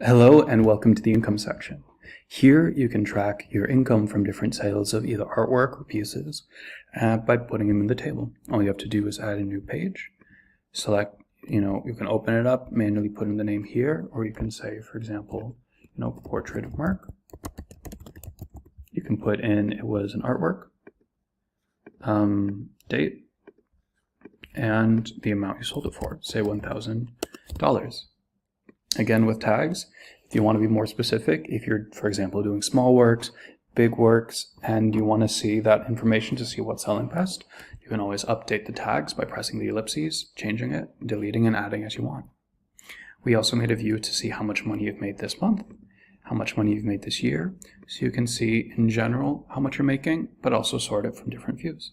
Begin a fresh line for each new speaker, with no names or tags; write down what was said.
Hello and welcome to the income section. Here you can track your income from different sales of either artwork or pieces by putting them in the table. All you have to do is add a new page, select, you can open it up, manually put in the name here, or you can say, for example, portrait of Mark. You can put in it was an artwork, date, and the amount you sold it for, say $1,000. Again, with tags, if you want to be more specific, if you're, for example, doing small works, big works, and you want to see that information to see what's selling best, you can always update the tags by pressing the ellipses, changing it, deleting and adding as you want. We also made a view to see how much money you've made this month, how much money you've made this year, so you can see in general how much you're making, but also sort it from different views.